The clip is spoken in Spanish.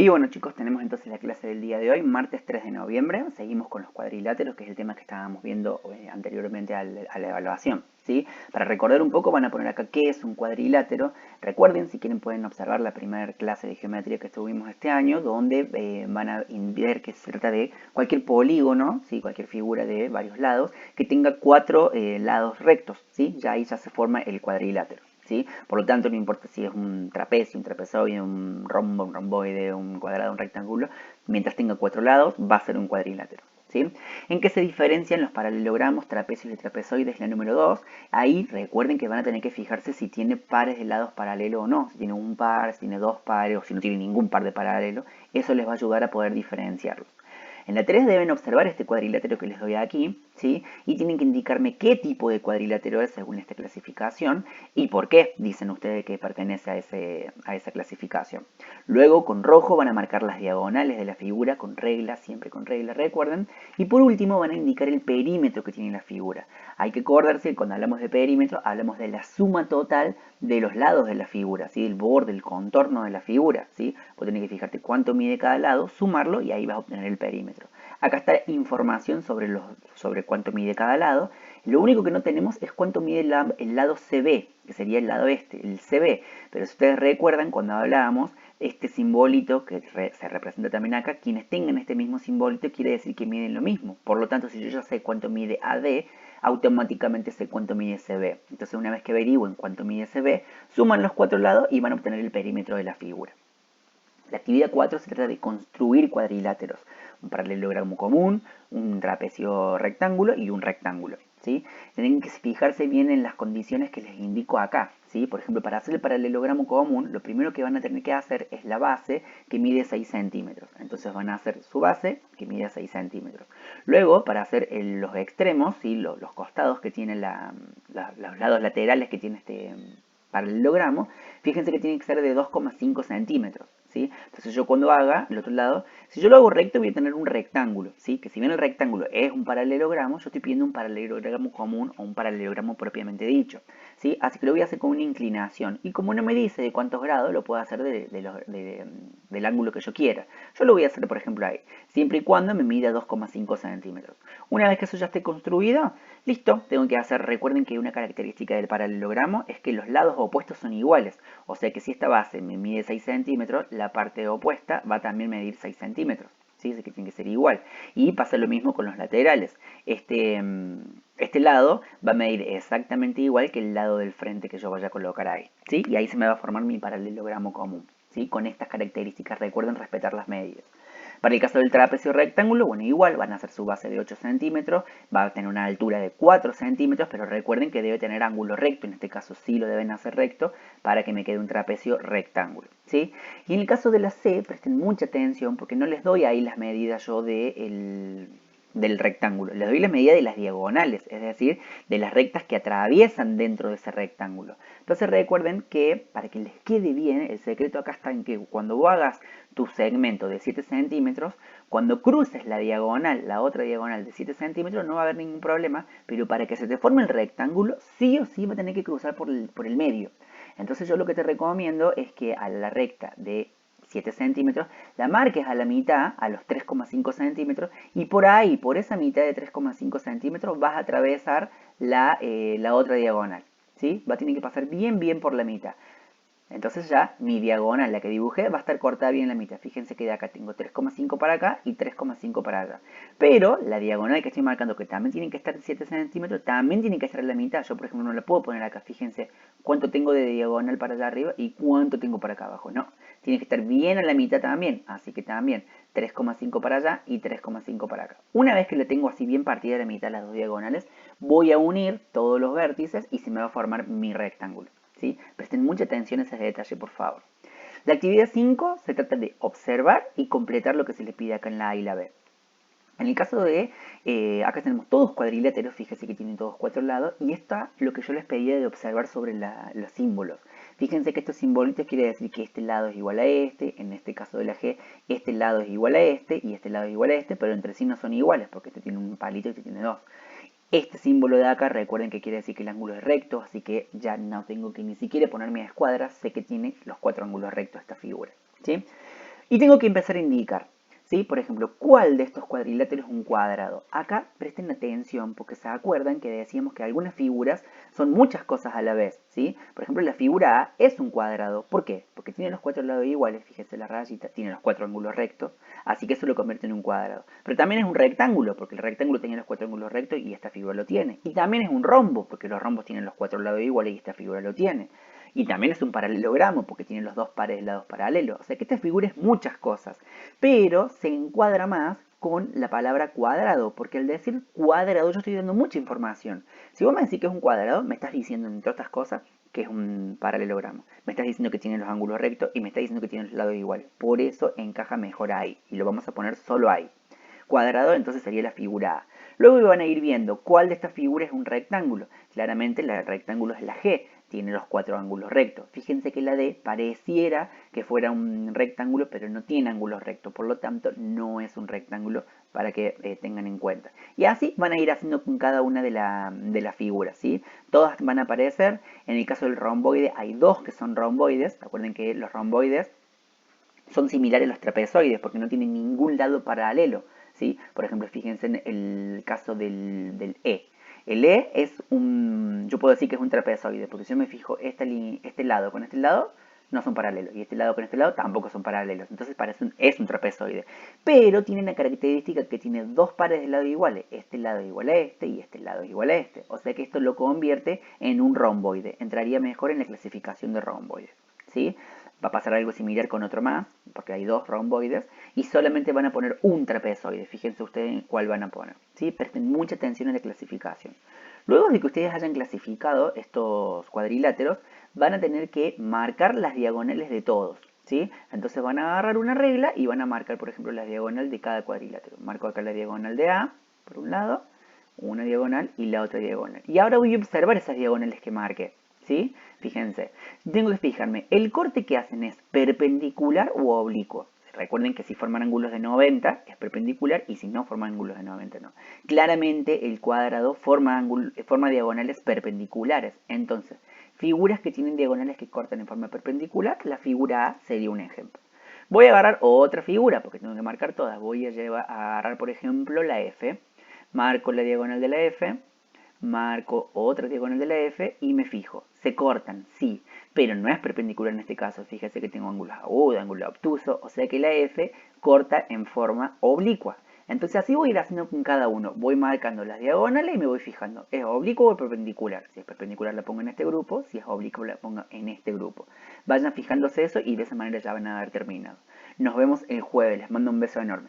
Y bueno chicos, tenemos entonces la clase del día de hoy, martes 3 de noviembre. Seguimos con los cuadriláteros, que es el tema que estábamos viendo anteriormente a la evaluación, ¿sí? Para recordar un poco van a poner acá qué es un cuadrilátero. Recuerden, si quieren pueden observar la primera clase de geometría que tuvimos este año, donde van a ver que se trata de cualquier polígono, ¿sí? Cualquier figura de varios lados, que tenga cuatro lados rectos, ¿sí? Ya ahí ya se forma el cuadrilátero. ¿Sí? Por lo tanto, no importa si es un trapecio, un trapezoide, un rombo, un romboide, un cuadrado, un rectángulo, mientras tenga cuatro lados, va a ser un cuadrilátero. ¿Sí? ¿En qué se diferencian los paralelogramos, trapecios y trapezoides? La número 2. Ahí recuerden que van a tener que fijarse si tiene pares de lados paralelos o no. Si tiene un par, si tiene dos pares o si no tiene ningún par de paralelo. Eso les va a ayudar a poder diferenciarlos. En la 3 deben observar este cuadrilátero que les doy aquí, ¿sí? Y tienen que indicarme qué tipo de cuadrilátero es según esta clasificación y por qué dicen ustedes que pertenece a esa clasificación. Luego con rojo van a marcar las diagonales de la figura con regla, siempre con regla, recuerden. Y por último van a indicar el perímetro que tiene la figura. Hay que acordarse que cuando hablamos de perímetro hablamos de la suma total de los lados de la figura, ¿sí? El borde, el contorno de la figura, ¿sí? Vos tenés que fijarte cuánto mide cada lado, sumarlo y ahí vas a obtener el perímetro. Acá está información sobre cuánto mide cada lado. Lo único que no tenemos es cuánto mide el lado CB, que sería el lado este, el CB. Pero si ustedes recuerdan, cuando hablábamos, este simbolito que se representa también acá, quienes tengan este mismo simbolito quiere decir que miden lo mismo. Por lo tanto, si yo ya sé cuánto mide AD, automáticamente sé cuánto mide CB. Entonces, una vez que averigüen cuánto mide CB, suman los cuatro lados y van a obtener el perímetro de la figura. La actividad 4 se trata de construir cuadriláteros, un paralelogramo común, un trapecio rectángulo y un rectángulo, ¿sí? Tienen que fijarse bien en las condiciones que les indico acá, ¿sí? Por ejemplo, para hacer el paralelogramo común, lo primero que van a tener que hacer es la base que mide 6 centímetros. Entonces van a hacer su base que mide 6 centímetros. Luego, para hacer los extremos, ¿sí? Los costados que tienen los lados laterales que tiene este paralelogramo, fíjense que tiene que ser de 2,5 centímetros. ¿Sí? Entonces yo cuando haga el otro lado, si yo lo hago recto voy a tener un rectángulo, ¿sí? Que si bien el rectángulo es un paralelogramo, yo estoy pidiendo un paralelogramo común o un paralelogramo propiamente dicho, ¿sí? Así que lo voy a hacer con una inclinación y como no me dice de cuántos grados, lo puedo hacer del ángulo que yo quiera. Yo lo voy a hacer por ejemplo ahí, siempre y cuando me mida 2,5 centímetros. Una vez que eso ya esté construido, listo, tengo que hacer, recuerden que una característica del paralelogramo es que los lados opuestos son iguales, o sea que si esta base me mide 6 centímetros, la parte opuesta va a también medir 6 centímetros, ¿sí? Así que tiene que ser igual. Y pasa lo mismo con los laterales. Este lado va a medir exactamente igual que el lado del frente que yo vaya a colocar ahí, ¿sí? Y ahí se me va a formar mi paralelogramo común, ¿sí? Con estas características, recuerden respetar las medidas. Para el caso del trapecio rectángulo, bueno, igual van a hacer su base de 8 centímetros, va a tener una altura de 4 centímetros, pero recuerden que debe tener ángulo recto, en este caso sí lo deben hacer recto, para que me quede un trapecio rectángulo, ¿sí? Y en el caso de la C, presten mucha atención porque no les doy ahí las medidas yo del rectángulo, les doy la medida de las diagonales, es decir, de las rectas que atraviesan dentro de ese rectángulo. Entonces recuerden que para que les quede bien, el secreto acá está en que cuando vos hagas tu segmento de 7 centímetros, cuando cruces la diagonal, la otra diagonal de 7 centímetros, no va a haber ningún problema, pero para que se te forme el rectángulo, sí o sí va a tener que cruzar por el medio. Entonces yo lo que te recomiendo es que a la recta de 7 centímetros, la marques a la mitad, a los 3,5 centímetros, y por ahí, por esa mitad de 3,5 centímetros, vas a atravesar la otra diagonal, ¿sí? Va a tener que pasar bien por la mitad. Entonces ya mi diagonal, la que dibujé, va a estar cortada bien en la mitad. Fíjense que de acá tengo 3,5 para acá y 3,5 para allá. Pero la diagonal que estoy marcando, que también tiene que estar 7 centímetros, también tiene que estar en la mitad. Yo, por ejemplo, no la puedo poner acá. Fíjense cuánto tengo de diagonal para allá arriba y cuánto tengo para acá abajo. No, tiene que estar bien a la mitad también. Así que también 3,5 para allá y 3,5 para acá. Una vez que le tengo así bien partida a la mitad las dos diagonales, voy a unir todos los vértices y se me va a formar mi rectángulo. ¿Sí? Presten mucha atención a ese detalle, por favor. La actividad 5 se trata de observar y completar lo que se le pide acá en la A y la B. En el caso de, acá tenemos todos cuadriláteros, fíjense que tienen todos cuatro lados, y está lo que yo les pedía de observar sobre los símbolos. Fíjense que estos simbolitos quiere decir que este lado es igual a este, en este caso de la G, este lado es igual a este, y este lado es igual a este, pero entre sí no son iguales, porque este tiene un palito y este tiene dos. Este símbolo de acá, recuerden que quiere decir que el ángulo es recto, así que ya no tengo que ni siquiera ponerme a escuadras, sé que tiene los cuatro ángulos rectos esta figura, ¿sí? Y tengo que empezar a indicar, ¿sí? Por ejemplo, ¿cuál de estos cuadriláteros es un cuadrado? Acá presten atención porque se acuerdan que decíamos que algunas figuras son muchas cosas a la vez, ¿sí? Por ejemplo, la figura A es un cuadrado. ¿Por qué? Porque tiene los cuatro lados iguales, fíjense la rayita, tiene los cuatro ángulos rectos, así que eso lo convierte en un cuadrado. Pero también es un rectángulo, porque el rectángulo tiene los cuatro ángulos rectos y esta figura lo tiene. Y también es un rombo, porque los rombos tienen los cuatro lados iguales y esta figura lo tiene. Y también es un paralelogramo porque tiene los dos pares de lados paralelos. O sea que esta figura es muchas cosas. Pero se encuadra más con la palabra cuadrado, porque al decir cuadrado yo estoy dando mucha información. Si vos me decís que es un cuadrado, me estás diciendo, entre otras cosas, que es un paralelogramo. Me estás diciendo que tiene los ángulos rectos y me estás diciendo que tiene los lados iguales. Por eso encaja mejor ahí. Y lo vamos a poner solo ahí. Cuadrado entonces sería la figura A. Luego van a ir viendo cuál de estas figuras es un rectángulo. Claramente el rectángulo es la G, tiene los cuatro ángulos rectos. Fíjense que la D pareciera que fuera un rectángulo, pero no tiene ángulos rectos, por lo tanto no es un rectángulo para que tengan en cuenta. Y así van a ir haciendo con cada una de las figuras, ¿sí? Todas van a aparecer. En el caso del romboide hay dos que son romboides. Recuerden que los romboides son similares a los trapezoides porque no tienen ningún lado paralelo, ¿sí? Por ejemplo, fíjense en el caso del E. El E es yo puedo decir que es un trapezoide, porque si yo me fijo este lado con este lado, no son paralelos, y este lado con este lado tampoco son paralelos, entonces es un trapezoide. Pero tiene una característica que tiene dos pares de lado iguales, este lado es igual a este y este lado es igual a este, o sea que esto lo convierte en un romboide, entraría mejor en la clasificación de romboides, ¿sí? Va a pasar algo similar con otro más, porque hay dos romboides, y solamente van a poner un trapezoide. Fíjense ustedes en cuál van a poner, ¿sí? Presten mucha atención a la clasificación. Luego de que ustedes hayan clasificado estos cuadriláteros, van a tener que marcar las diagonales de todos, ¿sí? Entonces van a agarrar una regla y van a marcar, por ejemplo, la diagonal de cada cuadrilátero. Marco acá la diagonal de A, por un lado, una diagonal y la otra diagonal. Y ahora voy a observar esas diagonales que marqué, ¿sí? Fíjense, tengo que fijarme, ¿el corte que hacen es perpendicular o oblicuo? Recuerden que si forman ángulos de 90 es perpendicular y si no forman ángulos de 90 no. Claramente el cuadrado forma diagonales perpendiculares. Entonces, figuras que tienen diagonales que cortan en forma perpendicular, la figura A sería un ejemplo. Voy a agarrar otra figura porque tengo que marcar todas. Voy a agarrar, por ejemplo, la F. Marco la diagonal de la F, marco otra diagonal de la F y me fijo. Se cortan, sí, pero no es perpendicular en este caso. Fíjese que tengo ángulos agudos, ángulo obtuso, o sea que la F corta en forma oblicua. Entonces así voy a ir haciendo con cada uno. Voy marcando las diagonales y me voy fijando. ¿Es oblicuo o perpendicular? Si es perpendicular la pongo en este grupo, si es oblicuo la pongo en este grupo. Vayan fijándose eso y de esa manera ya van a haber terminado. Nos vemos el jueves. Les mando un beso enorme.